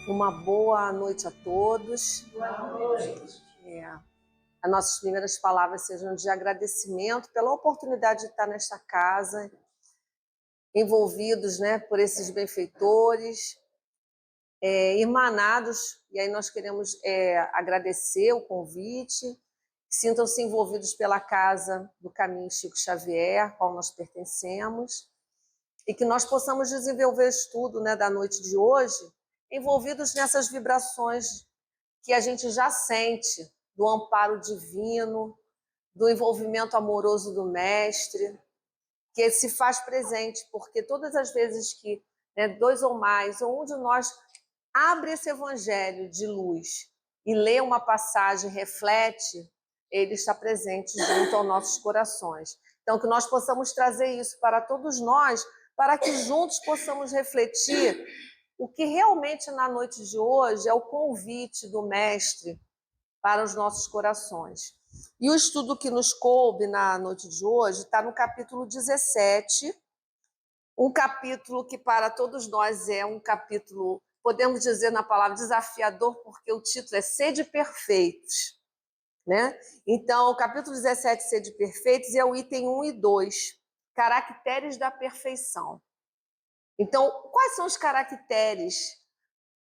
Uma boa noite a todos. Boa noite. As nossas primeiras palavras sejam de agradecimento pela oportunidade de estar nesta casa, envolvidos, por esses benfeitores, irmanados, e aí nós queremos agradecer o convite. Sintam-se envolvidos pela Casa do Caminho Chico Xavier, a qual nós pertencemos, e que nós possamos desenvolver o estudo da noite de hoje, envolvidos nessas vibrações que a gente já sente, do amparo divino, do envolvimento amoroso do Mestre, que se faz presente, porque todas as vezes que dois ou mais, ou um de nós abre esse evangelho de luz e lê uma passagem, reflete, ele está presente junto aos nossos corações. Então, que nós possamos trazer isso para todos nós, para que juntos possamos refletir o que realmente na noite de hoje é o convite do Mestre para os nossos corações. E o estudo que nos coube na noite de hoje está no capítulo 17, um capítulo que para todos nós é um capítulo, podemos dizer na palavra desafiador, porque o título é Sede Perfeitos. Então, o capítulo 17, Sede Perfeitos, é o item 1 e 2, caracteres da perfeição. Então, quais são os caracteres?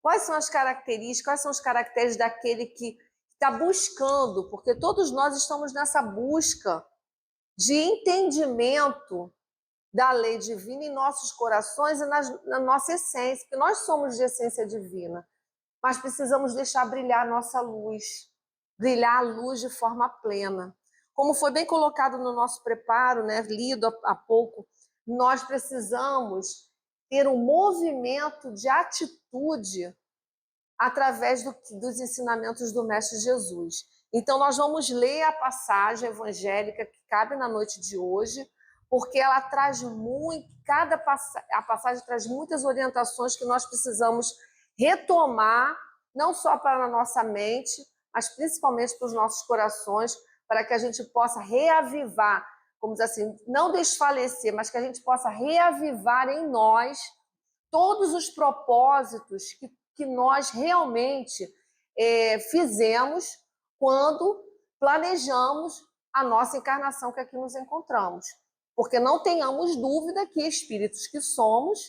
Quais são as características? Quais são os caracteres daquele que está buscando? Porque todos nós estamos nessa busca de entendimento da lei divina em nossos corações e na nossa essência, porque nós somos de essência divina, mas precisamos deixar brilhar a nossa luz, brilhar a luz de forma plena. Como foi bem colocado no nosso preparo, lido há pouco, nós precisamos ter um movimento de atitude através dos ensinamentos do Mestre Jesus. Então, nós vamos ler a passagem evangélica que cabe na noite de hoje, porque ela traz a passagem traz muitas orientações que nós precisamos retomar, não só para a nossa mente, mas principalmente para os nossos corações, para que a gente possa reavivar, como dizer assim, não desfalecer, mas que a gente possa reavivar em nós todos os propósitos que nós realmente fizemos quando planejamos a nossa encarnação que aqui nos encontramos. Porque não tenhamos dúvida que espíritos que somos,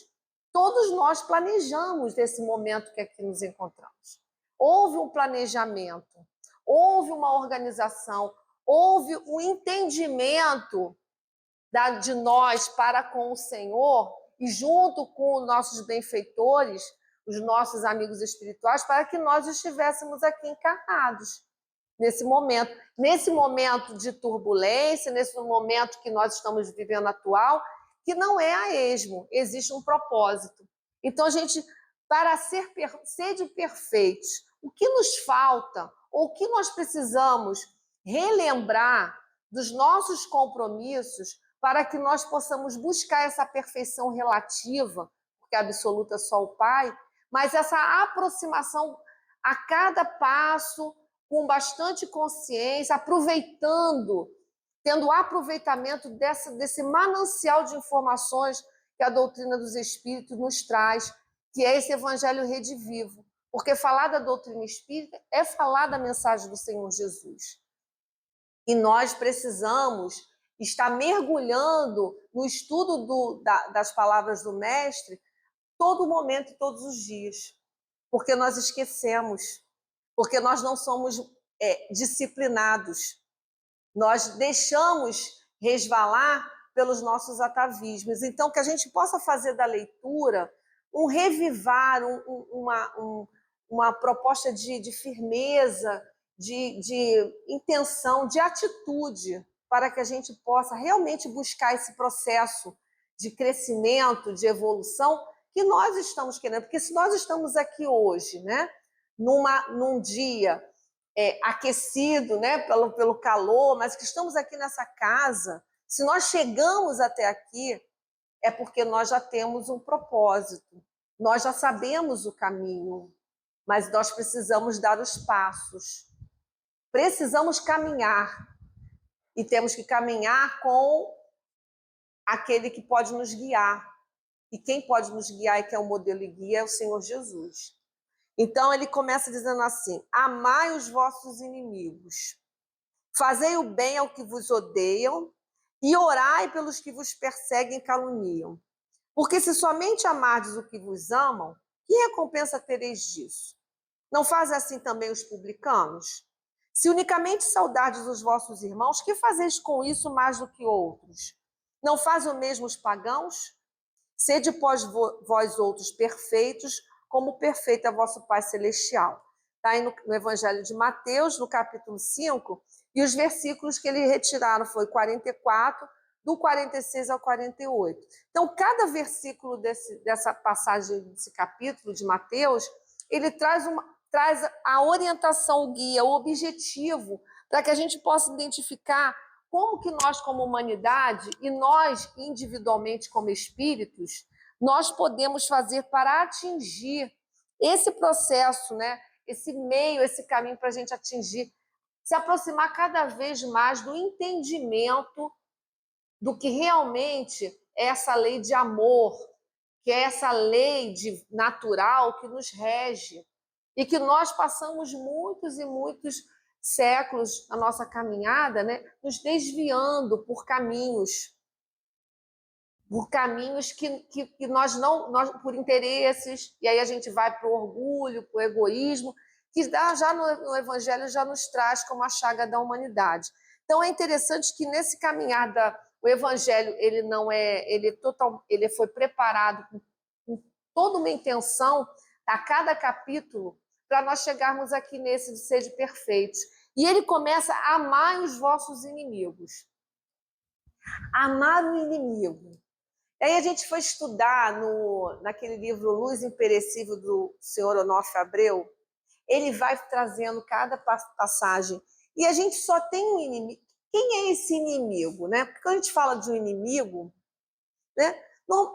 todos nós planejamos esse momento que aqui nos encontramos. Houve um planejamento, houve uma organização, houve um entendimento de nós para com o Senhor e junto com os nossos benfeitores, os nossos amigos espirituais, para que nós estivéssemos aqui encarnados nesse momento de turbulência, nesse momento que nós estamos vivendo atual, que não é a esmo, existe um propósito. Então, a gente, para ser de perfeitos, o que nos falta, ou o que nós precisamos relembrar dos nossos compromissos, para que nós possamos buscar essa perfeição relativa, porque a absoluta é só o Pai, mas essa aproximação a cada passo, com bastante consciência, tendo aproveitamento desse manancial de informações que a doutrina dos Espíritos nos traz, que é esse Evangelho redivivo. Porque falar da doutrina espírita é falar da mensagem do Senhor Jesus. E nós precisamos estar mergulhando no estudo das palavras do Mestre todo momento e todos os dias. Porque nós esquecemos, porque nós não somos disciplinados. Nós deixamos resvalar pelos nossos atavismos. Então, que a gente possa fazer da leitura um revivar, uma proposta de firmeza, de intenção, de atitude, para que a gente possa realmente buscar esse processo de crescimento, de evolução que nós estamos querendo. Porque se nós estamos aqui hoje, num dia aquecido, pelo calor, mas que estamos aqui nessa casa, se nós chegamos até aqui, é porque nós já temos um propósito, nós já sabemos o caminho, mas nós precisamos dar os passos, precisamos caminhar, e temos que caminhar com aquele que pode nos guiar, e quem pode nos guiar e que é o modelo e guia é o Senhor Jesus. Então ele começa dizendo assim: amai os vossos inimigos, fazei o bem ao que vos odeiam e orai pelos que vos perseguem e caluniam. Porque se somente amardes o que vos amam, que recompensa tereis disso? Não fazem assim também os publicanos? Se unicamente saudardes os vossos irmãos, que fazeis com isso mais do que outros? Não fazem o mesmo os pagãos? Sede vós outros perfeitos, como perfeito é vosso Pai Celestial. Está aí no Evangelho de Mateus, no capítulo 5, e os versículos que ele retiraram foi 44, do 46 ao 48. Então, cada versículo dessa passagem, desse capítulo de Mateus, ele traz a orientação, o guia, o objetivo, para que a gente possa identificar como que nós, como humanidade, e nós, individualmente, como espíritos, nós podemos fazer para atingir esse processo, né? Esse meio, esse caminho para a gente atingir, se aproximar cada vez mais do entendimento do que realmente é essa lei de amor, que é essa lei natural que nos rege, e que nós passamos muitos e muitos séculos na nossa caminhada, né, nos desviando por caminhos que nós não, por interesses, e aí a gente vai para o orgulho, para o egoísmo, que já no Evangelho já nos traz como a chaga da humanidade. Então é interessante que nesse caminhar o Evangelho ele foi preparado com toda uma intenção a cada capítulo para nós chegarmos aqui nesse de sede perfeitos. E ele começa a amar os vossos inimigos. Amar o inimigo. Aí a gente foi estudar naquele livro Luz Imperecível do senhor Onofre Abreu, ele vai trazendo cada passagem. E a gente só tem um inimigo. Quem é esse inimigo, né? Porque quando a gente fala de um inimigo, né,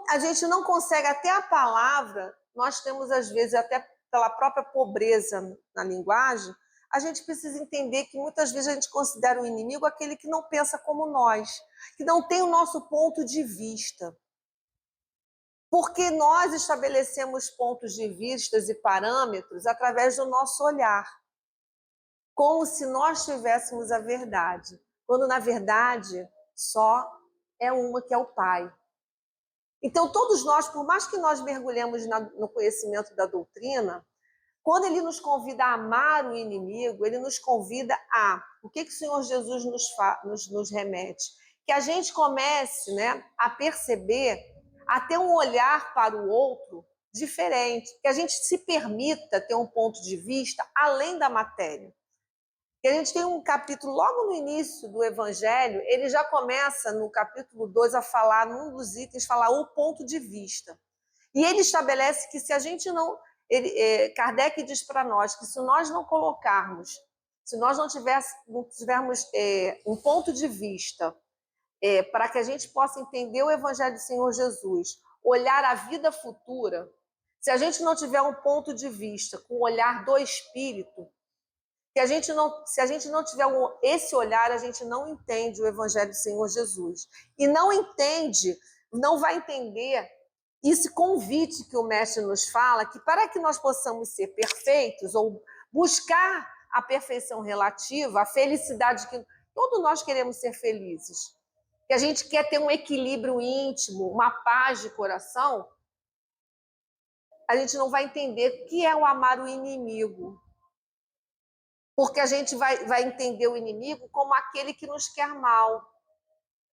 a gente não consegue, até a palavra, nós temos às vezes, até pela própria pobreza na linguagem, a gente precisa entender que muitas vezes a gente considera o inimigo aquele que não pensa como nós, que não tem o nosso ponto de vista. Porque nós estabelecemos pontos de vista e parâmetros através do nosso olhar, como se nós tivéssemos a verdade, quando na verdade só é uma, que é o Pai. Então todos nós, por mais que nós mergulhemos no conhecimento da doutrina, quando ele nos convida a amar o inimigo, ele nos convida o que o Senhor Jesus nos remete? Que a gente comece, né, a perceber, a ter um olhar para o outro diferente, que a gente se permita ter um ponto de vista além da matéria. Que a gente tem um capítulo, logo no início do Evangelho, ele já começa no capítulo 2 a falar, num dos itens, falar o ponto de vista. E ele estabelece que se a gente não... Kardec diz para nós que se nós não colocarmos, se nós não tivermos um ponto de vista para que a gente possa entender o Evangelho do Senhor Jesus, olhar a vida futura, se a gente não tiver um ponto de vista com o olhar do Espírito, se a gente não tiver esse olhar, a gente não entende o Evangelho do Senhor Jesus. E não entende, não vai entender esse convite que o Mestre nos fala, que para que nós possamos ser perfeitos ou buscar a perfeição relativa, a felicidade, que todos nós queremos ser felizes, que a gente quer ter um equilíbrio íntimo, uma paz de coração, a gente não vai entender o que é o amar o inimigo. Porque a gente vai entender o inimigo como aquele que nos quer mal.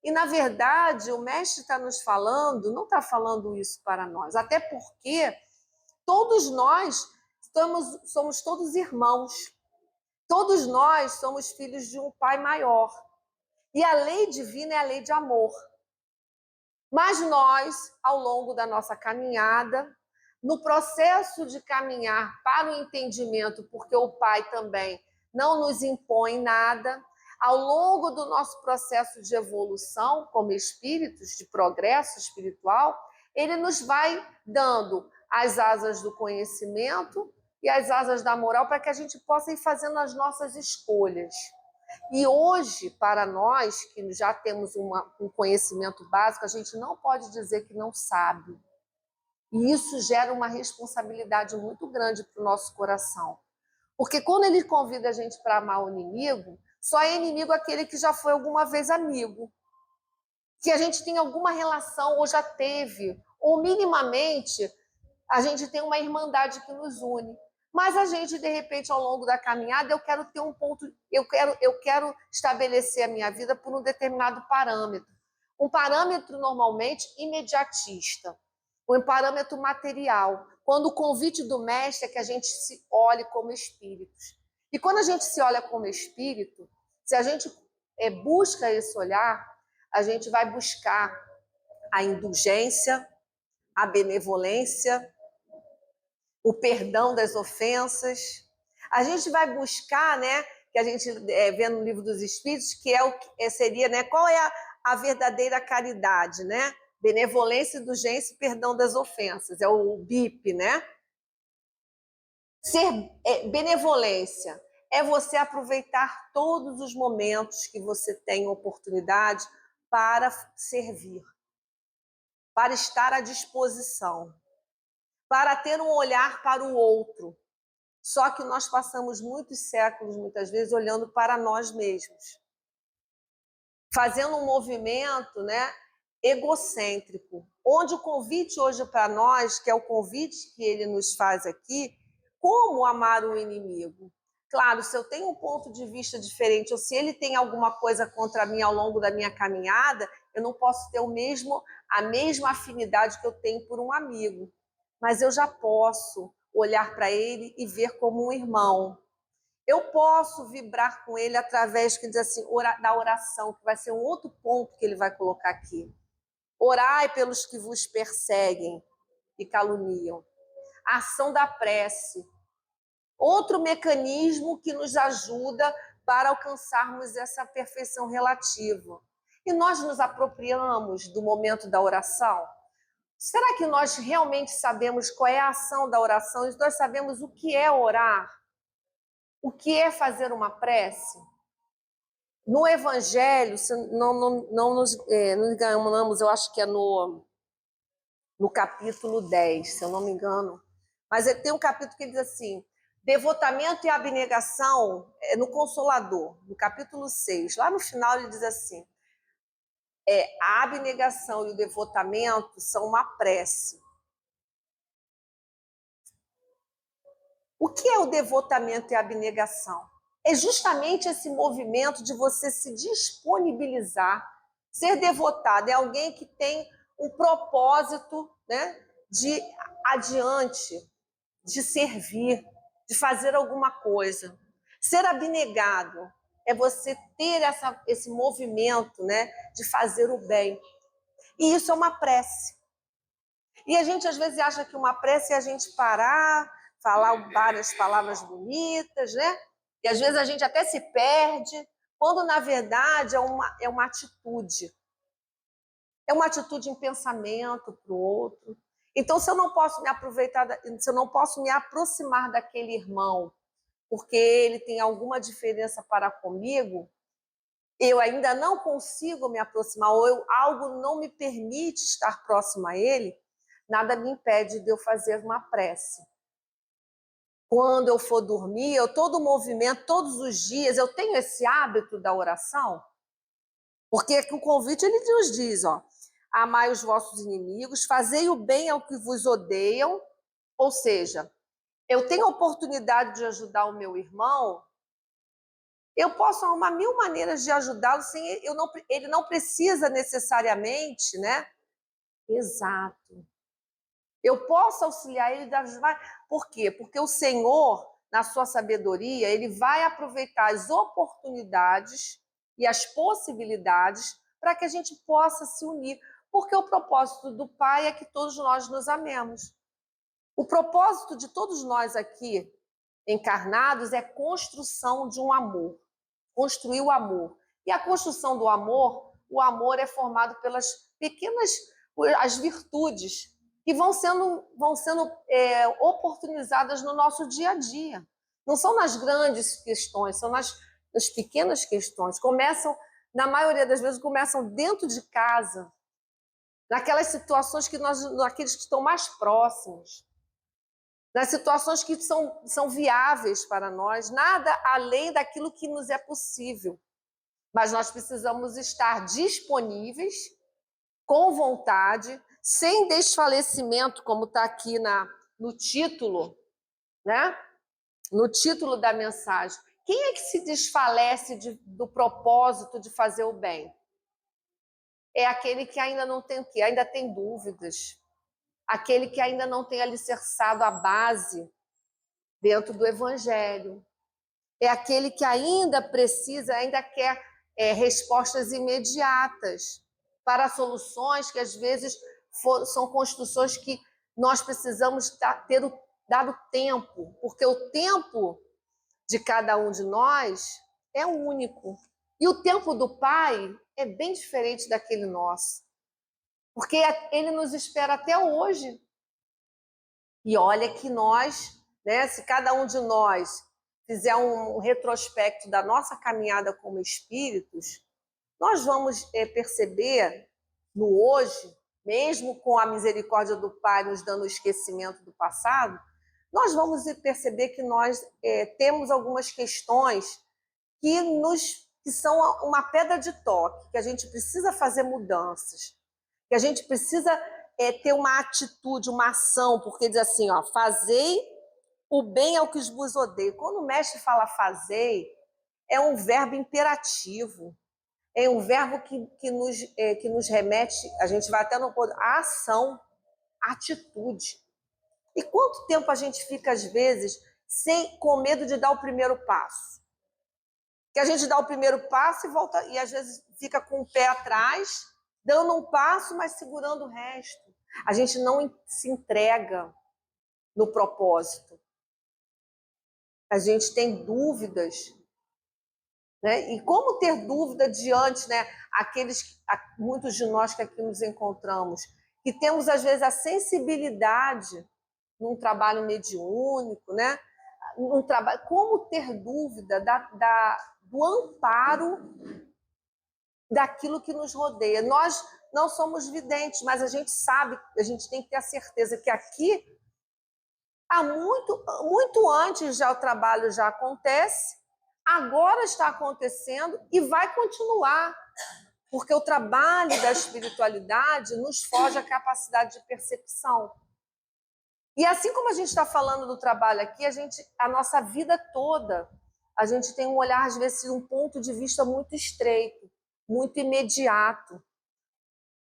E, na verdade, o Mestre está nos falando, não está falando isso para nós, até porque todos nós somos todos irmãos. Todos nós somos filhos de um Pai maior. E a lei divina é a lei de amor. Mas nós, ao longo da nossa caminhada, no processo de caminhar para o entendimento, porque o Pai também não nos impõe nada, ao longo do nosso processo de evolução como espíritos, de progresso espiritual, ele nos vai dando as asas do conhecimento e as asas da moral para que a gente possa ir fazendo as nossas escolhas. E hoje, para nós que já temos um conhecimento básico, a gente não pode dizer que não sabe. E isso gera uma responsabilidade muito grande para o nosso coração. Porque quando ele convida a gente para amar o inimigo, só é inimigo aquele que já foi alguma vez amigo, que a gente tem alguma relação ou já teve, ou minimamente a gente tem uma irmandade que nos une. Mas a gente, de repente, ao longo da caminhada, eu quero ter um ponto, eu quero estabelecer a minha vida por um determinado parâmetro. Um parâmetro normalmente imediatista, um parâmetro material. Quando o convite do mestre é que a gente se olhe como espíritos. E quando a gente se olha como espírito, se a gente busca esse olhar, a gente vai buscar a indulgência, a benevolência, o perdão das ofensas. A gente vai buscar, né, que a gente vê no Livro dos Espíritos, que seria, né, qual é a verdadeira caridade, né? Benevolência, indulgência e perdão das ofensas. É o BIP, né? Benevolência é você aproveitar todos os momentos que você tem oportunidade para servir, para estar à disposição, para ter um olhar para o outro. Só que nós passamos muitos séculos, muitas vezes, olhando para nós mesmos, fazendo um movimento, né, egocêntrico, onde o convite hoje para nós, que é o convite que ele nos faz aqui, como amar o inimigo. Claro, se eu tenho um ponto de vista diferente, ou se ele tem alguma coisa contra mim ao longo da minha caminhada, eu não posso ter a mesma afinidade que eu tenho por um amigo. Mas eu já posso olhar para ele e ver como um irmão. Eu posso vibrar com ele através, que diz assim, da oração, que vai ser um outro ponto que ele vai colocar aqui. Orai pelos que vos perseguem e caluniam. A ação da prece. Outro mecanismo que nos ajuda para alcançarmos essa perfeição relativa. E nós nos apropriamos do momento da oração? Será que nós realmente sabemos qual é a ação da oração? E nós sabemos o que é orar? O que é fazer uma prece? No Evangelho, se não nos enganamos, eu acho que é no capítulo 10, se eu não me engano. Mas tem um capítulo que diz assim, devotamento e abnegação no Consolador, no capítulo 6. Lá no final ele diz assim, a abnegação e o devotamento são uma prece. O que é o devotamento e a abnegação? É justamente esse movimento de você se disponibilizar, ser devotado. É alguém que tem um propósito, né, de adiante, de servir, de fazer alguma coisa. Ser abnegado é você ter esse movimento, né, de fazer o bem. E isso é uma prece. E a gente às vezes acha que uma prece é a gente parar, falar várias palavras bonitas, né? E às vezes a gente até se perde, quando na verdade é uma atitude. É uma atitude em pensamento para o outro. Então, se eu não posso me aproveitar, se eu não posso me aproximar daquele irmão, porque ele tem alguma diferença para comigo, eu ainda não consigo me aproximar, ou algo não me permite estar próximo a ele, nada me impede de eu fazer uma prece. Quando eu for dormir, todo movimento, todos os dias, eu tenho esse hábito da oração, porque o convite ele nos diz, ó, amai os vossos inimigos, fazei o bem ao que vos odeiam, ou seja, eu tenho a oportunidade de ajudar o meu irmão, eu posso arrumar 1000 maneiras de ajudá-lo, sem ele não precisa necessariamente, né? Exato. Eu posso auxiliar ele das várias. Por quê? Porque o Senhor, na sua sabedoria, ele vai aproveitar as oportunidades e as possibilidades para que a gente possa se unir. Porque o propósito do Pai é que todos nós nos amemos. O propósito de todos nós aqui encarnados é construção de um amor. Construir o amor. E a construção do amor, o amor é formado pelas pequenas, as virtudes que vão sendo oportunizadas no nosso dia a dia. Não são nas grandes questões, são nas pequenas questões. Na maioria das vezes, começam dentro de casa. naquelas situações que naqueles que estão mais próximos, nas situações que são viáveis para nós, nada além daquilo que nos é possível. Mas nós precisamos estar disponíveis, com vontade, sem desfalecimento, como está aqui no título, né? No título da mensagem. Quem é que se desfalece do propósito de fazer o bem? É aquele que ainda não tem o quê? Ainda tem dúvidas. Aquele que ainda não tem alicerçado a base dentro do Evangelho. É aquele que ainda precisa, ainda quer respostas imediatas para soluções que às vezes são construções que nós precisamos ter dado tempo, porque o tempo de cada um de nós é único. E o tempo do Pai é bem diferente daquele nosso, porque ele nos espera até hoje. E olha que nós, né, se cada um de nós fizer um retrospecto da nossa caminhada como espíritos, nós vamos perceber no hoje, mesmo com a misericórdia do Pai nos dando o esquecimento do passado, nós vamos perceber que nós temos algumas questões que são uma pedra de toque, que a gente precisa fazer mudanças, que a gente precisa ter uma atitude, uma ação, porque diz assim, ó, fazei o bem ao que vos odeio. Quando o mestre fala fazei, é um verbo imperativo, é um verbo que nos remete, a gente vai até no ponto, a ação, a atitude. E quanto tempo a gente fica, às vezes, com medo de dar o primeiro passo? Que a gente dá o primeiro passo e volta, e às vezes fica com o pé atrás, dando um passo, mas segurando o resto. A gente não se entrega no propósito. A gente tem dúvidas, né? E como ter dúvida diante, né? Muitos de nós que aqui nos encontramos, que temos às vezes a sensibilidade num trabalho mediúnico, né? Como ter dúvida do amparo daquilo que nos rodeia. Nós não somos videntes, mas a gente sabe, a gente tem que ter a certeza que aqui, muito antes já o trabalho já acontece, agora está acontecendo e vai continuar, porque o trabalho da espiritualidade nos foge a capacidade de percepção. E assim como a gente está falando do trabalho aqui, a nossa vida toda, a gente tem um olhar, às vezes, um ponto de vista muito estreito, muito imediato.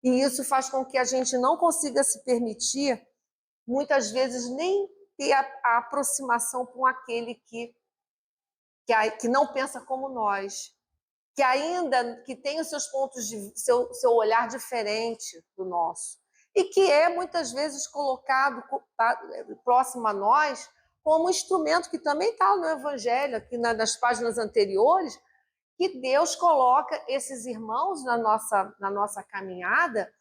E isso faz com que a gente não consiga se permitir, muitas vezes, nem ter a aproximação com aquele que não pensa como nós, que tem os seus pontos de seu olhar diferente do nosso. E que é, muitas vezes, colocado próximo a nós como instrumento que também está no Evangelho, aqui nas páginas anteriores, que Deus coloca esses irmãos na nossa caminhada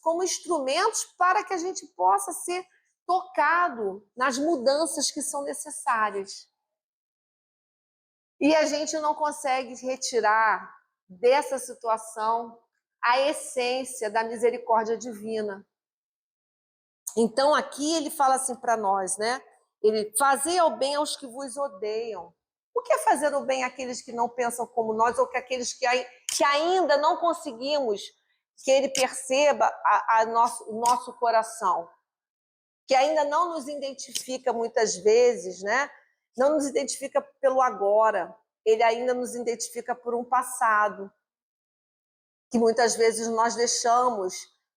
como instrumentos para que a gente possa ser tocado nas mudanças que são necessárias. E a gente não consegue retirar dessa situação a essência da misericórdia divina. Então, aqui ele fala assim para nós, né? Ele, fazei o bem aos que vos odeiam. O que é fazer o bem àqueles que não pensam como nós, ou que aqueles que ainda não conseguimos que ele perceba o nosso coração? Que ainda não nos identifica muitas vezes, né? Não nos identifica pelo agora, ele ainda nos identifica por um passado, que muitas vezes nós deixamos,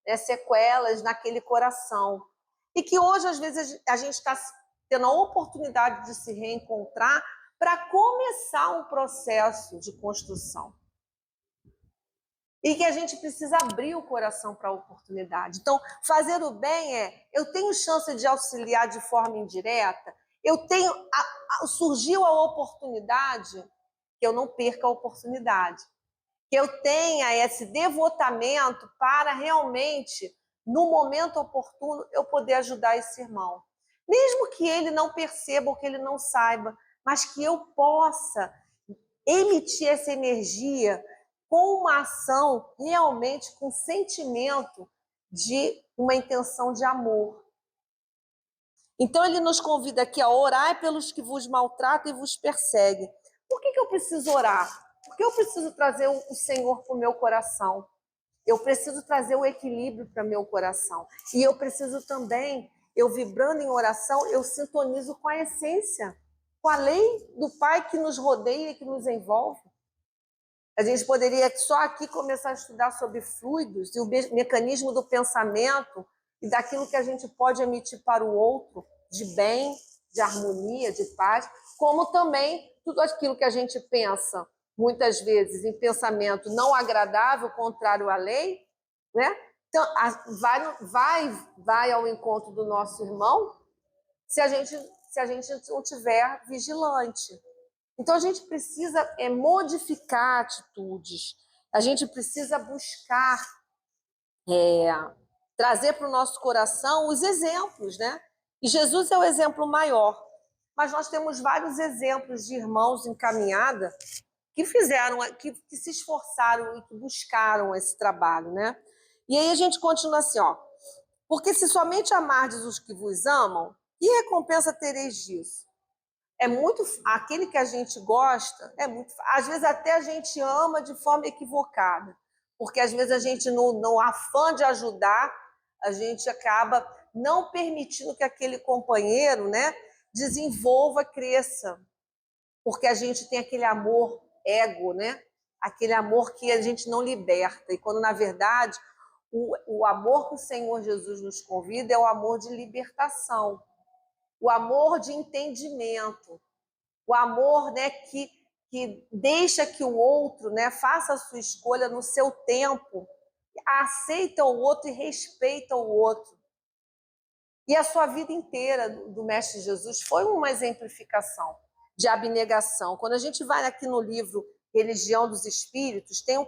né, sequelas naquele coração. E que hoje, às vezes, a gente está tendo a oportunidade de se reencontrar para começar um processo de construção. E que a gente precisa abrir o coração para a oportunidade. Então, fazer o bem eu tenho chance de auxiliar de forma indireta, surgiu a oportunidade, que eu não perca a oportunidade. Que eu tenha esse devotamento para realmente, no momento oportuno, eu poder ajudar esse irmão. Mesmo que ele não perceba ou que ele não saiba, mas que eu possa emitir essa energia com uma ação realmente com sentimento de uma intenção de amor. Então ele nos convida aqui a orar pelos que vos maltratam e vos perseguem. Por que eu preciso orar? Porque eu preciso trazer o Senhor para o meu coração. Eu preciso trazer o equilíbrio para meu coração. E eu preciso também, eu vibrando em oração, eu sintonizo com a essência, com a lei do Pai que nos rodeia e que nos envolve. A gente poderia só aqui começar a estudar sobre fluidos e o mecanismo do pensamento e daquilo que a gente pode emitir para o outro, de bem, de harmonia, de paz, como também tudo aquilo que a gente pensa, muitas vezes, em pensamento não agradável, contrário à lei, né? Então, vai ao encontro do nosso irmão se a gente não tiver vigilante. Então, a gente precisa modificar atitudes, a gente precisa buscar trazer para o nosso coração os exemplos, né? E Jesus é o exemplo maior, mas nós temos vários exemplos de irmãos em caminhada que fizeram, que se esforçaram e que buscaram esse trabalho, né? E aí a gente continua assim, ó. Porque se somente amardes os que vos amam, que recompensa tereis disso? É muito aquele que a gente gosta, às vezes até a gente ama de forma equivocada, porque às vezes a gente no afã de ajudar, a gente acaba não permitindo que aquele companheiro, né, desenvolva, cresça, porque a gente tem aquele amor ego, né? Aquele amor que a gente não liberta, e quando na verdade o amor que o Senhor Jesus nos convida é o amor de libertação, o amor de entendimento, o amor, né, que deixa que o outro, né, faça a sua escolha no seu tempo, aceita o outro e respeita o outro. E a sua vida inteira do Mestre Jesus foi uma exemplificação de abnegação. Quando a gente vai aqui no livro Religião dos Espíritos, tem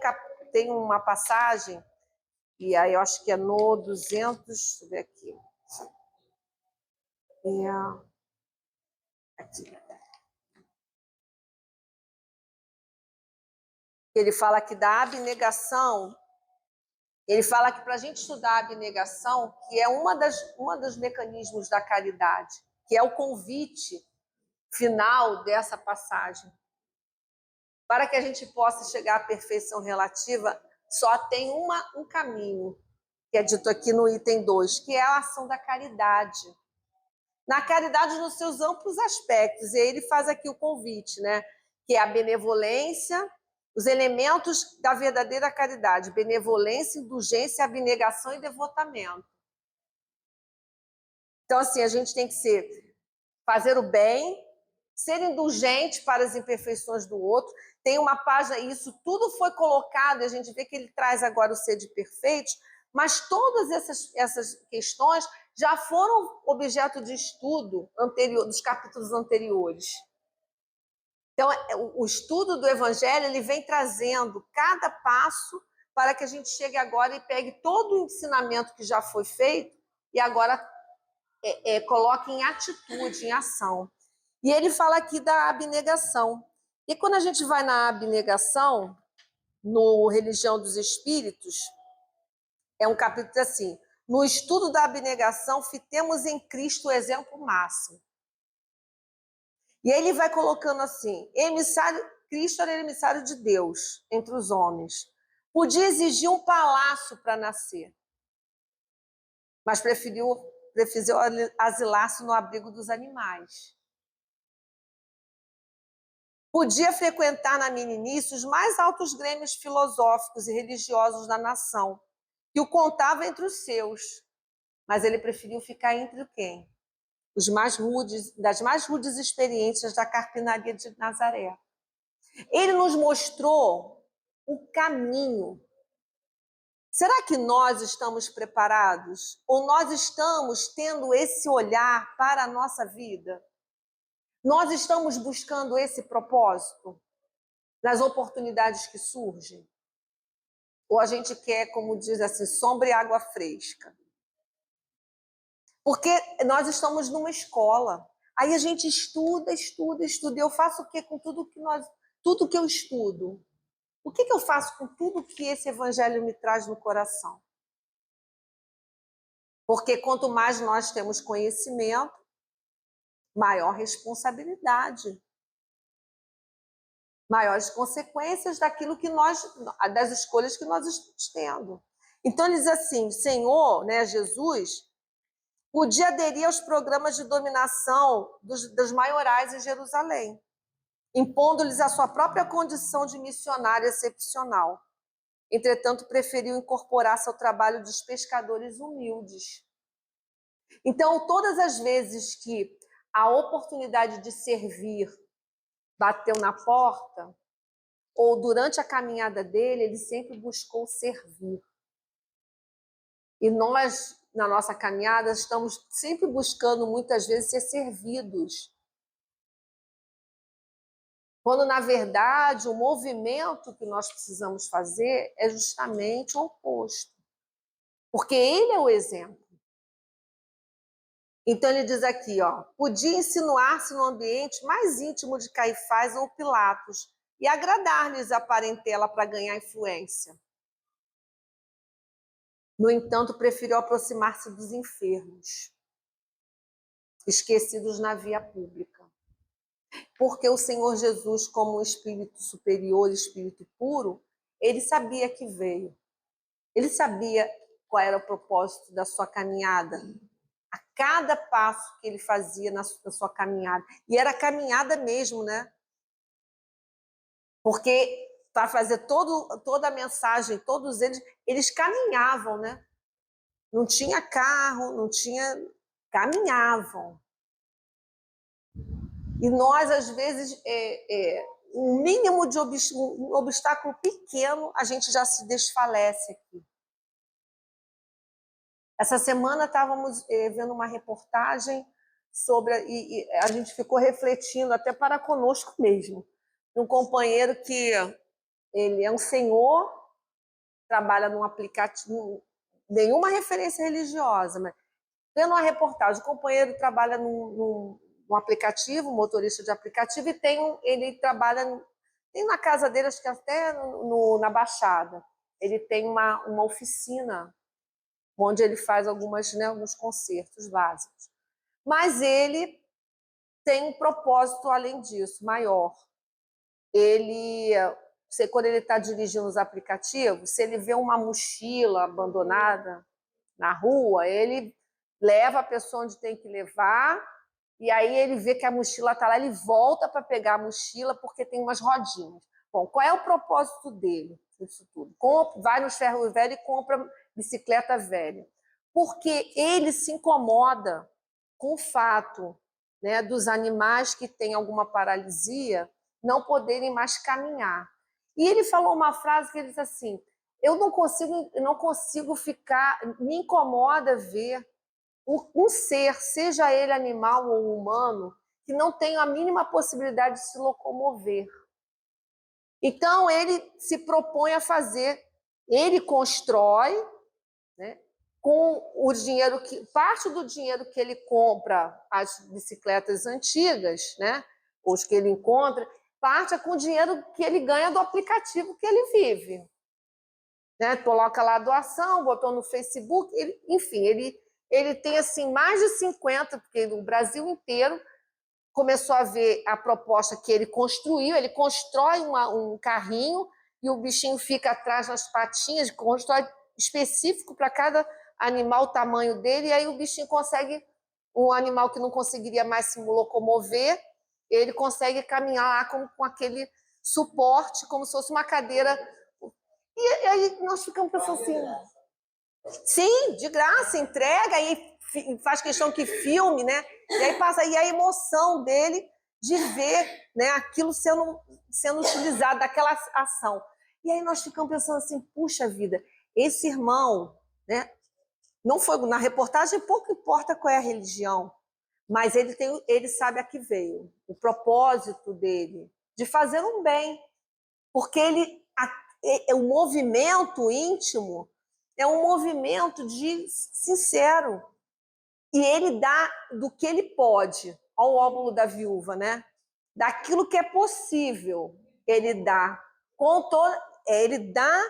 uma passagem, e aí eu acho que é no 200, deixa eu ver aqui. Aqui. Ele fala aqui da abnegação. Ele fala que para a gente estudar a abnegação, que é uma dos mecanismos da caridade, que é o convite final dessa passagem, para que a gente possa chegar à perfeição relativa, só tem um caminho, que é dito aqui no item 2, que é a ação da caridade. Na caridade nos seus amplos aspectos, e aí ele faz aqui o convite, né? Que é a benevolência, os elementos da verdadeira caridade: benevolência, indulgência, abnegação e devotamento. Então, assim, a gente tem que fazer o bem, ser indulgente para as imperfeições do outro. Tem uma página, isso tudo foi colocado, e a gente vê que ele traz agora o ser de perfeitos, mas todas essas questões já foram objeto de estudo anterior, dos capítulos anteriores. Então, o estudo do Evangelho ele vem trazendo cada passo para que a gente chegue agora e pegue todo o ensinamento que já foi feito e agora coloque em atitude, em ação. E ele fala aqui da abnegação. E quando a gente vai na abnegação, no Religião dos Espíritos, é um capítulo assim: no estudo da abnegação, fitemos em Cristo o exemplo máximo. E aí ele vai colocando assim: Cristo era emissário de Deus entre os homens. Podia exigir um palácio para nascer, mas preferiu asilar-se no abrigo dos animais. Podia frequentar na meninice os mais altos grêmios filosóficos e religiosos da nação, que o contava entre os seus, mas ele preferiu ficar entre quem? Os mais rudes, das mais rudes experiências da carpinaria de Nazaré. Ele nos mostrou o caminho. Será que nós estamos preparados? Ou nós estamos tendo esse olhar para a nossa vida? Nós estamos buscando esse propósito nas oportunidades que surgem? Ou a gente quer, como diz assim, sombra e água fresca? Porque nós estamos numa escola. Aí a gente estuda. Eu faço o quê com tudo que eu estudo? O que eu faço com tudo que esse evangelho me traz no coração? Porque quanto mais nós temos conhecimento, maior responsabilidade, maiores consequências daquilo que das escolhas que nós estamos tendo. Então ele diz assim, Senhor, né, Jesus, podia aderir aos programas de dominação dos maiorais em Jerusalém, impondo-lhes a sua própria condição de missionário excepcional. Entretanto, preferiu incorporar-se ao trabalho dos pescadores humildes. Então, todas as vezes que a oportunidade de servir bateu na porta, ou durante a caminhada dele, ele sempre buscou servir. E nós, na nossa caminhada, estamos sempre buscando, muitas vezes, ser servidos. Quando, na verdade, o movimento que nós precisamos fazer é justamente o oposto. Porque ele é o exemplo. Então ele diz aqui, ó, podia insinuar-se no ambiente mais íntimo de Caifás ou Pilatos e agradar-lhes a parentela para ganhar influência. No entanto, preferiu aproximar-se dos enfermos, esquecidos na via pública. Porque o Senhor Jesus, como um espírito superior, espírito puro, ele sabia que veio. Ele sabia qual era o propósito da sua caminhada. A cada passo que ele fazia na sua caminhada. E era caminhada mesmo, né? Porque para fazer toda a mensagem, todos eles caminhavam, né? Não tinha carro, não tinha... Caminhavam. E nós, às vezes, um mínimo de um obstáculo pequeno, a gente já se desfalece aqui. Essa semana estávamos vendo uma reportagem sobre, e a gente ficou refletindo até para conosco mesmo, um companheiro que ele é um senhor, trabalha num aplicativo, nenhuma referência religiosa, mas vendo uma reportagem, o companheiro trabalha num aplicativo, motorista de aplicativo, e ele trabalha, tem na casa dele, acho que até na Baixada, ele tem uma oficina onde ele faz alguns concertos básicos. Mas ele tem um propósito além disso, maior. Quando ele está dirigindo os aplicativos, se ele vê uma mochila abandonada na rua, ele leva a pessoa onde tem que levar, e aí ele vê que a mochila está lá, ele volta para pegar a mochila porque tem umas rodinhas. Bom, qual é o propósito dele? Isso tudo. Vai nos ferros velhos e compra bicicleta velha. Porque ele se incomoda com o fato, né, dos animais que têm alguma paralisia não poderem mais caminhar. E ele falou uma frase que ele disse assim, eu não consigo ficar, me incomoda ver um ser, seja ele animal ou humano, que não tem a mínima possibilidade de se locomover. Então, ele se propõe a fazer, ele constrói, né, com o dinheiro parte do dinheiro que ele compra as bicicletas antigas, né, os que ele encontra, parte é com o dinheiro que ele ganha do aplicativo que ele vive. Né, coloca lá a doação, botou no Facebook, enfim, ele tem assim mais de 50, porque no Brasil inteiro começou a ver a proposta que ele construiu, ele constrói um carrinho e o bichinho fica atrás nas patinhas, constrói específico para cada animal, o tamanho dele, e aí o bichinho consegue, um animal que não conseguiria mais se locomover, ele consegue caminhar lá com aquele suporte, como se fosse uma cadeira. E aí nós ficamos pensando assim, sim, de graça, entrega, e faz questão que filme, né? E aí passa aí a emoção dele de ver, né, aquilo sendo utilizado, daquela ação. E aí nós ficamos pensando assim, puxa vida, esse irmão, né, não foi na reportagem, pouco importa qual é a religião, mas ele sabe a que veio, o propósito dele, de fazer um bem, porque o movimento íntimo é um movimento sincero. E ele dá do que ele pode, ao óvulo da viúva, né? Daquilo que é possível, ele dá. ele dá,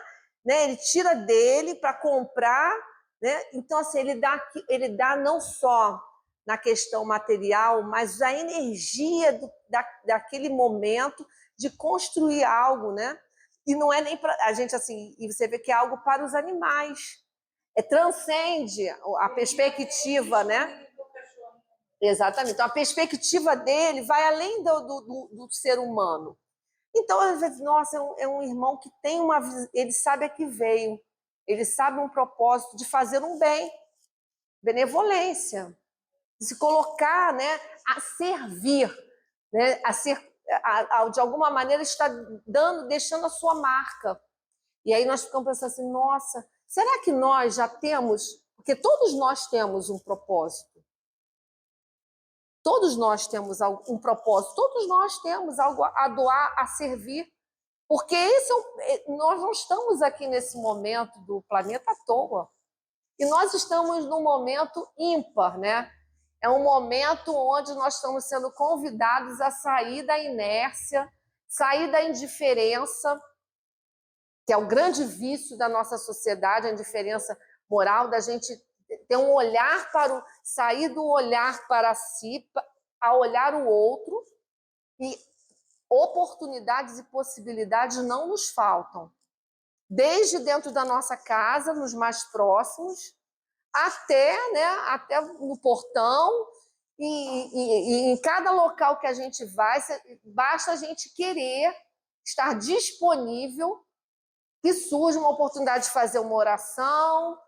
né? Ele tira dele para comprar, né? Então, assim, ele dá não só na questão material, mas a energia daquele momento de construir algo, né? E não é nem para a gente, assim, e você vê que é algo para os animais. Transcende a perspectiva, né? Exatamente. Então, a perspectiva dele vai além do ser humano. Então, às vezes, nossa, é um irmão que tem uma... Ele sabe a que veio. Ele sabe um propósito de fazer um bem. Benevolência. De se colocar, né, a servir. Né, de alguma maneira, está deixando a sua marca. E aí nós ficamos pensando assim, nossa, será que nós já temos... Porque todos nós temos um propósito. Todos nós temos um propósito, todos nós temos algo a doar, a servir, porque nós não estamos aqui nesse momento do planeta à toa. E nós estamos num momento ímpar, né? É um momento onde nós estamos sendo convidados a sair da inércia, sair da indiferença, que é o grande vício da nossa sociedade, a indiferença moral, da gente ter um olhar sair do olhar para si, a olhar o outro, e oportunidades e possibilidades não nos faltam. Desde dentro da nossa casa, nos mais próximos, até no portão, e em cada local que a gente vai, basta a gente querer estar disponível, que surge uma oportunidade de fazer uma oração,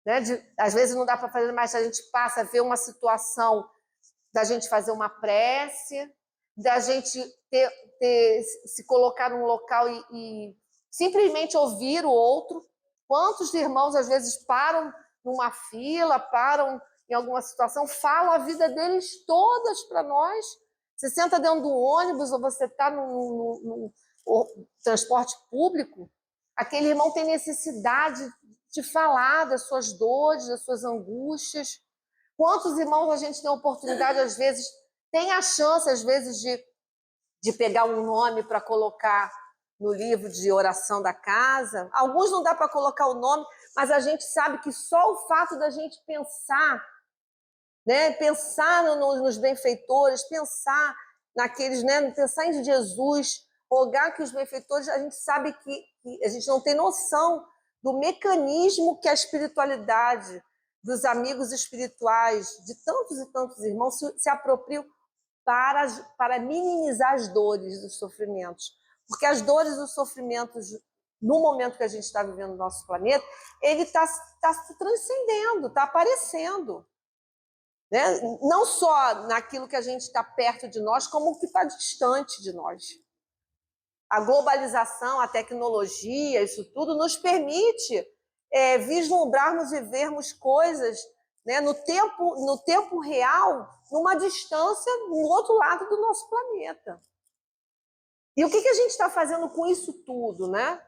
né? Às vezes não dá para fazer, mas a gente passa a ver uma situação da gente fazer uma prece, da gente se colocar num local e simplesmente ouvir o outro. Quantos irmãos, às vezes, param numa fila, param em alguma situação, falam a vida deles todas para nós. Você senta dentro do ônibus ou você está no transporte público, aquele irmão tem necessidade de falar das suas dores, das suas angústias. Quantos irmãos a gente tem a oportunidade, às vezes, tem a chance, às vezes, de pegar um nome para colocar no livro de oração da casa. Alguns não dá para colocar o nome, mas a gente sabe que só o fato da gente pensar, né, pensar nos benfeitores, pensar naqueles, né, pensar em Jesus, rogar que os benfeitores, a gente sabe que a gente não tem noção do mecanismo que a espiritualidade dos amigos espirituais, de tantos e tantos irmãos, se apropriam para minimizar as dores dos sofrimentos. Porque as dores e os sofrimentos, no momento que a gente está vivendo no nosso planeta, ele está se transcendendo, está aparecendo. Né? Não só naquilo que a gente está perto de nós, como o que está distante de nós. A globalização, a tecnologia, isso tudo nos permite vislumbrarmos e vermos coisas, né, no tempo real, numa distância no outro lado do nosso planeta. E o que a gente está fazendo com isso tudo? Né?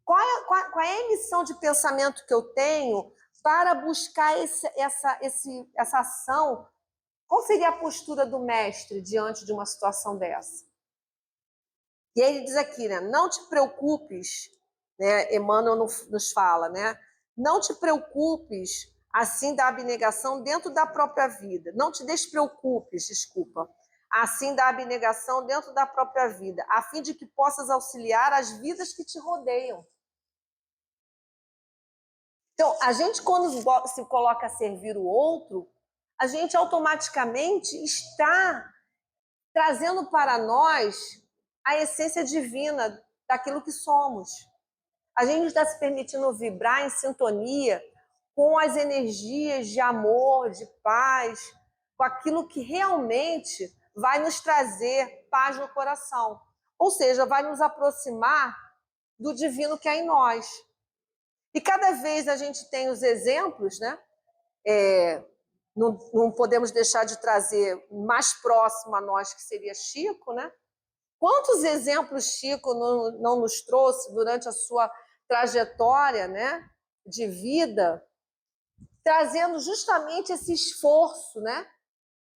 Qual é a emissão de pensamento que eu tenho para buscar essa ação? Qual seria a postura do mestre diante de uma situação dessa? E aí ele diz aqui, né? Não te preocupes, né? Emmanuel nos fala, né? Não te preocupes assim da abnegação dentro da própria vida. Não te despreocupes, desculpa, assim da abnegação dentro da própria vida, a fim de que possas auxiliar as vidas que te rodeiam. Então, a gente, quando se coloca a servir o outro, a gente automaticamente está trazendo para nós a essência divina daquilo que somos. A gente está se permitindo vibrar em sintonia com as energias de amor, de paz, com aquilo que realmente vai nos trazer paz no coração. Ou seja, vai nos aproximar do divino que há em nós. E cada vez a gente tem os exemplos, né? Não podemos deixar de trazer mais próximo a nós, que seria Chico, né? Quantos exemplos Chico não nos trouxe durante a sua trajetória, né, de vida, trazendo justamente esse esforço, né,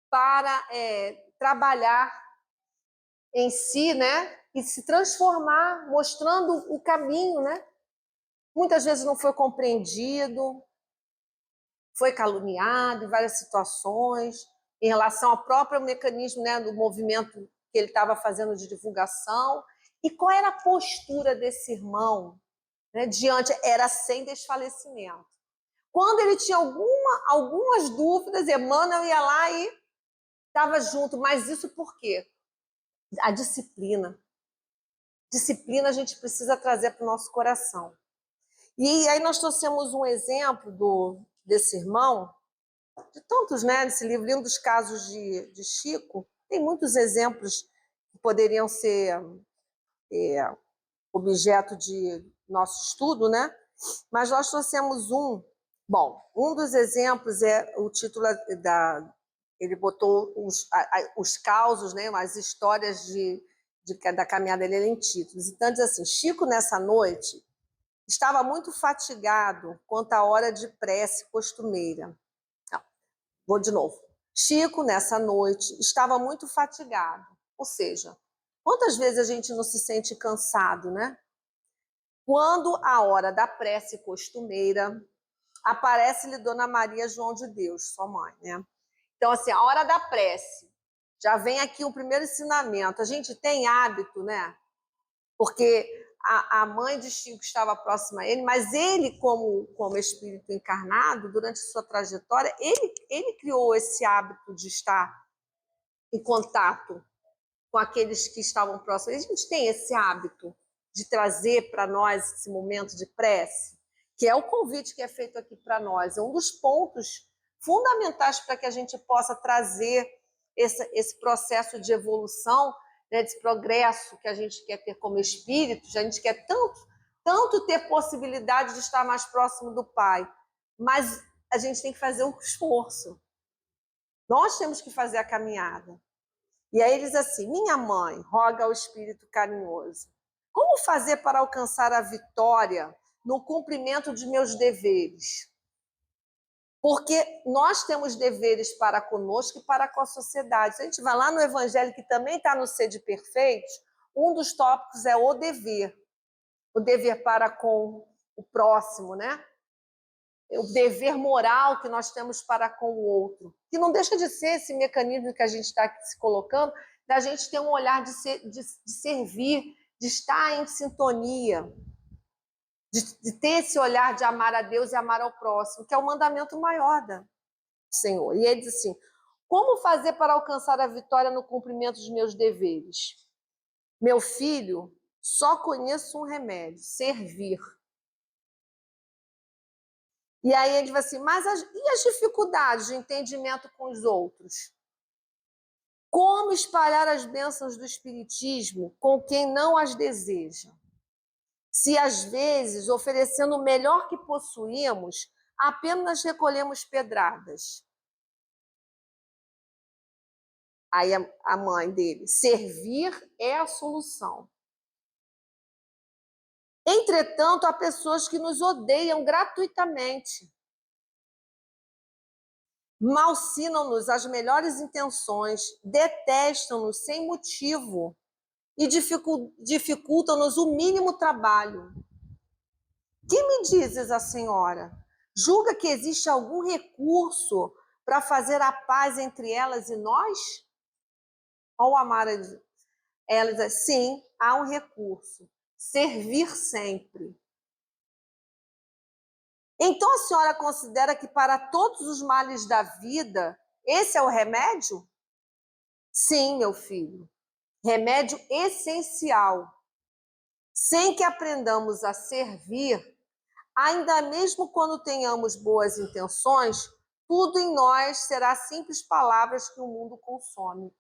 para trabalhar em si, né? E se transformar, mostrando o caminho, né? Muitas vezes não foi compreendido, foi caluniado em várias situações, em relação ao próprio mecanismo, né, do movimento que ele estava fazendo de divulgação. E qual era a postura desse irmão, né, diante? Era sem desfalecimento. Quando ele tinha algumas dúvidas, Emmanuel ia lá e estava junto. Mas isso por quê? A disciplina. Disciplina a gente precisa trazer para o nosso coração. E aí nós trouxemos um exemplo desse irmão, de tantos, né? Nesse livro, Lindo dos Casos de Chico, tem muitos exemplos que poderiam ser objeto de nosso estudo, né? Mas nós trouxemos um. Bom, um dos exemplos é o título da. Ele botou os causos, né? As histórias da caminhada dele em títulos. Então, diz assim: Chico, nessa noite, estava muito fatigado quanto à hora de prece costumeira. Vou de novo. Chico, nessa noite, estava muito fatigado. Ou seja, quantas vezes a gente não se sente cansado, né? Quando a hora da prece costumeira, aparece-lhe Dona Maria João de Deus, sua mãe, né? Então, assim, a hora da prece, já vem aqui o primeiro ensinamento. A gente tem hábito, né? Porque a mãe de Chico estava próxima a ele, mas ele, como espírito encarnado, durante sua trajetória, ele criou esse hábito de estar em contato com aqueles que estavam próximos. A gente tem esse hábito de trazer para nós esse momento de prece, que é o convite que é feito aqui para nós. É um dos pontos fundamentais para que a gente possa trazer esse processo de evolução, né, desse progresso que a gente quer ter como espírito. A gente quer tanto ter possibilidade de estar mais próximo do Pai, mas a gente tem que fazer um esforço. Nós temos que fazer a caminhada. E aí ele diz assim: minha mãe, roga ao espírito carinhoso, como fazer para alcançar a vitória no cumprimento de meus deveres? Porque nós temos deveres para conosco e para com a sociedade. Se a gente vai lá no Evangelho, que também está no Sede Perfeitos, um dos tópicos é o dever para com o próximo, né? O dever moral que nós temos para com o outro, que não deixa de ser esse mecanismo que a gente está se colocando, da gente ter um olhar de servir, de estar em sintonia, de ter esse olhar de amar a Deus e amar ao próximo, que é o mandamento maior do Senhor. E ele diz assim: como fazer para alcançar a vitória no cumprimento dos meus deveres? Meu filho, só conheço um remédio: servir. E aí ele vai assim: mas e as dificuldades de entendimento com os outros? Como espalhar as bênçãos do Espiritismo com quem não as deseja? Se às vezes, oferecendo o melhor que possuímos, apenas recolhemos pedradas. Aí a mãe dele: servir é a solução. Entretanto, há pessoas que nos odeiam gratuitamente. Malsinam-nos as melhores intenções, detestam-nos sem motivo e dificultam-nos o mínimo trabalho. Que me dizes a senhora? Julga que existe algum recurso para fazer a paz entre elas e nós? Ou Amara, ela diz: sim, há um recurso: servir sempre. Então a senhora considera que para todos os males da vida, esse é o remédio? Sim, meu filho, remédio essencial. Sem que aprendamos a servir, ainda mesmo quando tenhamos boas intenções, tudo em nós será simples palavras que o mundo consome.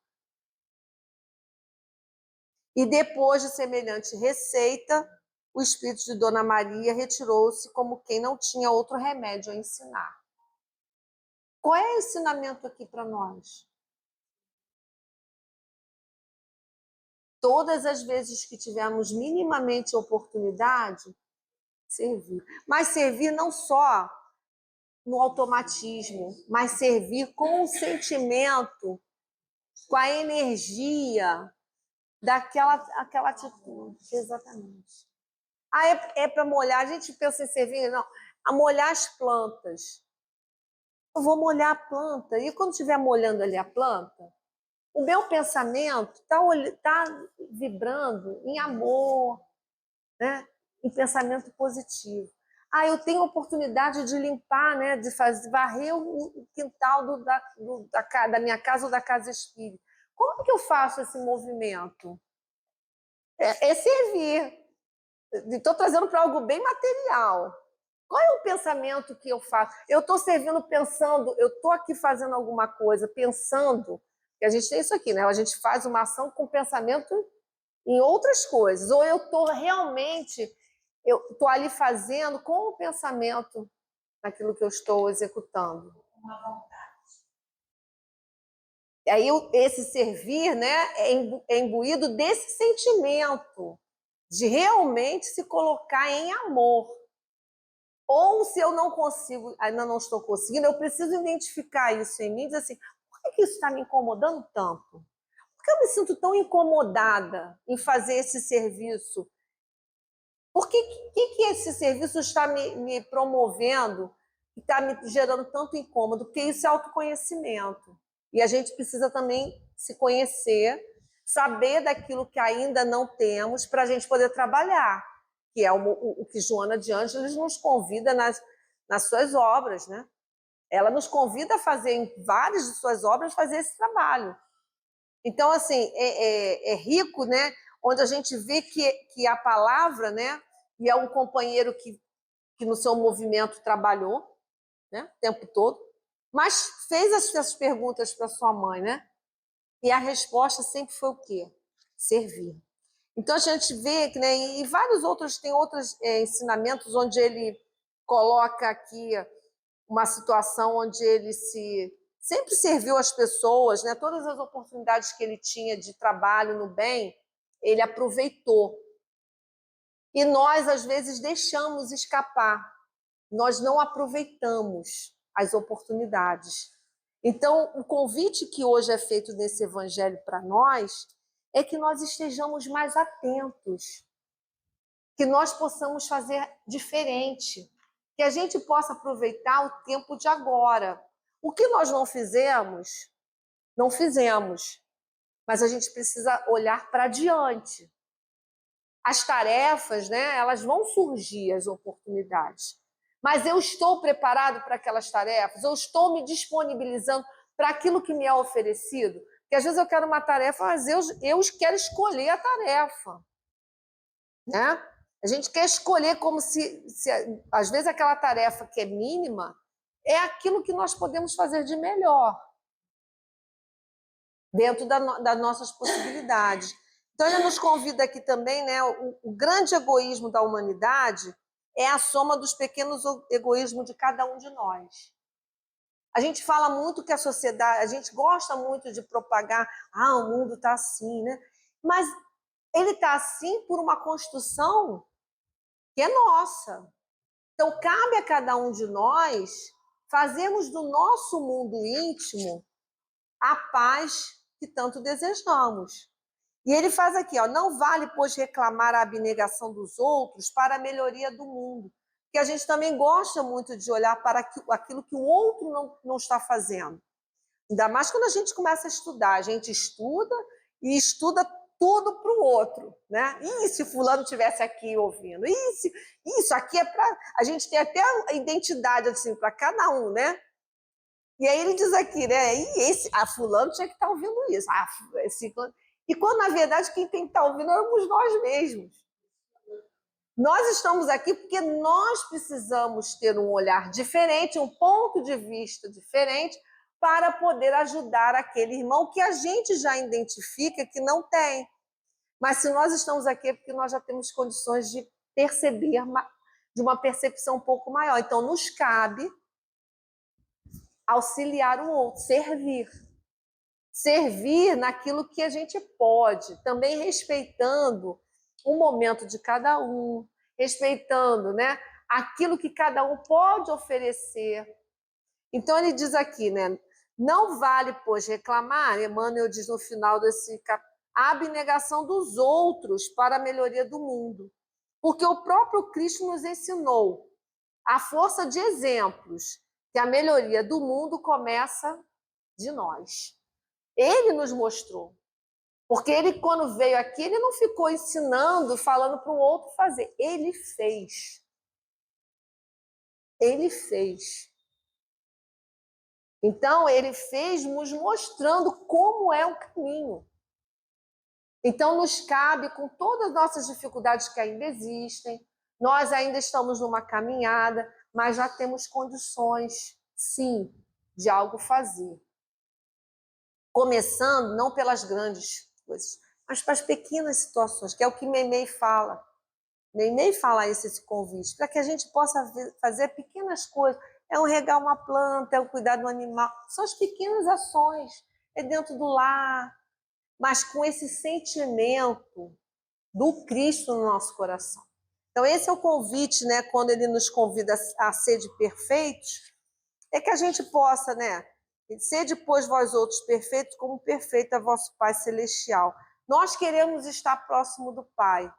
E depois de semelhante receita, o espírito de Dona Maria retirou-se como quem não tinha outro remédio a ensinar. Qual é o ensinamento aqui para nós? Todas as vezes que tivermos minimamente oportunidade, servir. Mas servir não só no automatismo, mas servir com o sentimento, com a energia, daquela atitude. Exatamente. Ah, é para molhar. A gente pensa em servir, não. A molhar as plantas. Eu vou molhar a planta. E quando estiver molhando ali a planta, o meu pensamento tá vibrando em amor, né? Em pensamento positivo. Ah, eu tenho a oportunidade de limpar, né? De varrer o quintal da minha casa ou da casa espírita. Como que eu faço esse movimento? É servir. Estou trazendo para algo bem material. Qual é o pensamento que eu faço? Eu estou servindo pensando, eu estou aqui fazendo alguma coisa, pensando, que a gente tem isso aqui, né? A gente faz uma ação com pensamento em outras coisas. Ou eu estou realmente, eu estou ali fazendo com o pensamento naquilo que eu estou executando. Uma vontade. E aí esse servir, né, é imbuído desse sentimento de realmente se colocar em amor. Ou se eu não consigo, ainda não estou conseguindo, eu preciso identificar isso em mim e dizer assim, por que isso está me incomodando tanto? Por que eu me sinto tão incomodada em fazer esse serviço? Por que esse serviço está me promovendo e está me gerando tanto incômodo? Porque isso é autoconhecimento. E a gente precisa também se conhecer, saber daquilo que ainda não temos para a gente poder trabalhar, que é o que Joana de Ângeles nos convida nas suas obras, né? Ela nos convida a fazer em várias de suas obras, fazer esse trabalho. Então, assim, é rico, né? Onde a gente vê que a palavra, né? E é um companheiro que no seu movimento trabalhou, né? O tempo todo, mas fez essas perguntas para sua mãe, né? E a resposta sempre foi o quê? Servir. Então a gente vê que, né, e vários outros, tem outros ensinamentos onde ele coloca aqui uma situação onde ele sempre serviu as pessoas, né? Todas as oportunidades que ele tinha de trabalho no bem, ele aproveitou. E nós, às vezes, deixamos escapar. Nós não aproveitamos as oportunidades. Então, o convite que hoje é feito nesse evangelho para nós é que nós estejamos mais atentos, que nós possamos fazer diferente, que a gente possa aproveitar o tempo de agora. O que nós não fizemos, não fizemos, mas a gente precisa olhar para diante. As tarefas, né, elas vão surgir, as oportunidades. Mas eu estou preparado para aquelas tarefas? Eu estou me disponibilizando para aquilo que me é oferecido? Porque às vezes eu quero uma tarefa, mas eu quero escolher a tarefa, né? A gente quer escolher como se às vezes aquela tarefa que é mínima é aquilo que nós podemos fazer de melhor dentro das nossas possibilidades. Então ele nos convida aqui também, né? O grande egoísmo da humanidade é a soma dos pequenos egoísmos de cada um de nós. A gente fala muito que a sociedade, a gente gosta muito de propagar, o mundo está assim, né? Mas ele está assim por uma construção que é nossa. Então, cabe a cada um de nós fazermos do nosso mundo íntimo a paz que tanto desejamos. E ele faz aqui, ó, não vale, pois, reclamar a abnegação dos outros para a melhoria do mundo. Porque a gente também gosta muito de olhar para aquilo que o outro não está fazendo. Ainda mais quando a gente começa a estudar. A gente estuda e estuda tudo para o outro, né? E se fulano estivesse aqui ouvindo? Isso aqui é para... A gente tem até a identidade assim, para cada um, né? E aí ele diz aqui, né? A fulano tinha que estar ouvindo isso. E quando, na verdade, quem tem que estar ouvindo somos nós mesmos. Nós estamos aqui porque nós precisamos ter um olhar diferente, um ponto de vista diferente, para poder ajudar aquele irmão que a gente já identifica que não tem. Mas se nós estamos aqui é porque nós já temos condições de perceber, de uma percepção um pouco maior. Então, nos cabe auxiliar o outro, servir. Servir naquilo que a gente pode, também respeitando o momento de cada um, respeitando, né, aquilo que cada um pode oferecer. Então ele diz aqui, né, não vale, pois, reclamar, Emmanuel diz no final desse capítulo, a abnegação dos outros para a melhoria do mundo. Porque o próprio Cristo nos ensinou, à força de exemplos, que a melhoria do mundo começa de nós. Ele nos mostrou. Porque ele, quando veio aqui, ele não ficou ensinando, falando para o outro fazer. Ele fez. Ele fez. Então, ele fez nos mostrando como é o caminho. Então, nos cabe, com todas as nossas dificuldades que ainda existem, nós ainda estamos numa caminhada, mas já temos condições, sim, de algo fazer. Começando não pelas grandes coisas, mas para as pequenas situações, que é o que Meimei fala. Meimei fala esse convite, para que a gente possa fazer pequenas coisas. É um regar uma planta, é o cuidar do animal. São as pequenas ações. É dentro do lar, mas com esse sentimento do Cristo no nosso coração. Então, esse é o convite, né, quando ele nos convida a ser de perfeitos, é que a gente possa, né, ser depois vós outros perfeitos, como perfeito é vosso Pai Celestial. Nós queremos estar próximo do Pai.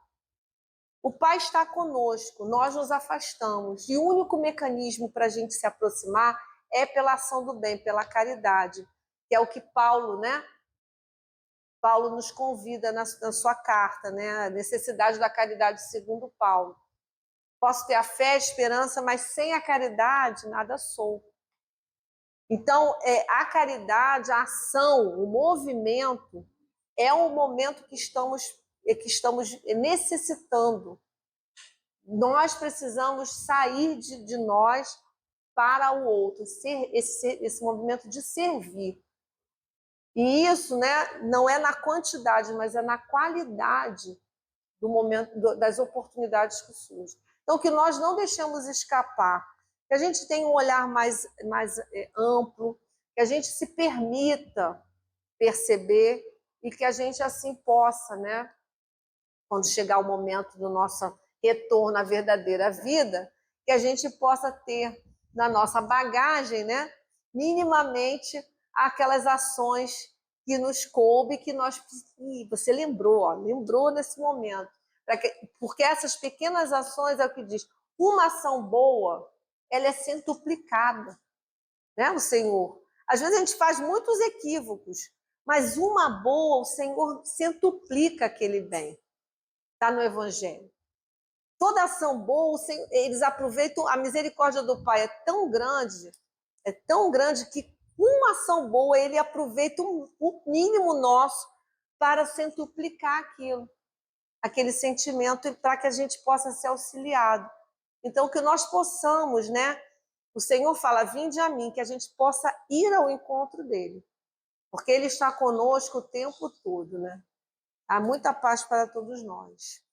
O Pai está conosco, nós nos afastamos. E o único mecanismo para a gente se aproximar é pela ação do bem, pela caridade, que é o que Paulo, né? Paulo nos convida na sua carta, né? A necessidade da caridade segundo Paulo. Posso ter a fé, a esperança, mas sem a caridade, nada sou. Então, a caridade, a ação, o movimento, é um momento que estamos necessitando. Nós precisamos sair de nós para o outro, esse movimento de servir. E isso, né, não é na quantidade, mas é na qualidade do momento, das oportunidades que surgem. Então, que nós não deixemos escapar, que a gente tenha um olhar mais amplo, que a gente se permita perceber e que a gente assim possa, né, quando chegar o momento do nosso retorno à verdadeira vida, que a gente possa ter na nossa bagagem, né, minimamente aquelas ações que nos coube, que nós... você lembrou, ó, lembrou nesse momento. Porque essas pequenas ações, é o que diz, uma ação boa, ela é centuplicada, né, o Senhor. Às vezes a gente faz muitos equívocos, mas uma boa, o Senhor centuplica aquele bem. Está no Evangelho. Toda ação boa, eles aproveitam, a misericórdia do Pai é tão grande que uma ação boa, ele aproveita o mínimo nosso para centuplicar aquele sentimento, e para que a gente possa ser auxiliado. Então, que nós possamos, né? O Senhor fala, vinde a mim, que a gente possa ir ao encontro dele, porque ele está conosco o tempo todo, né? Há muita paz para todos nós.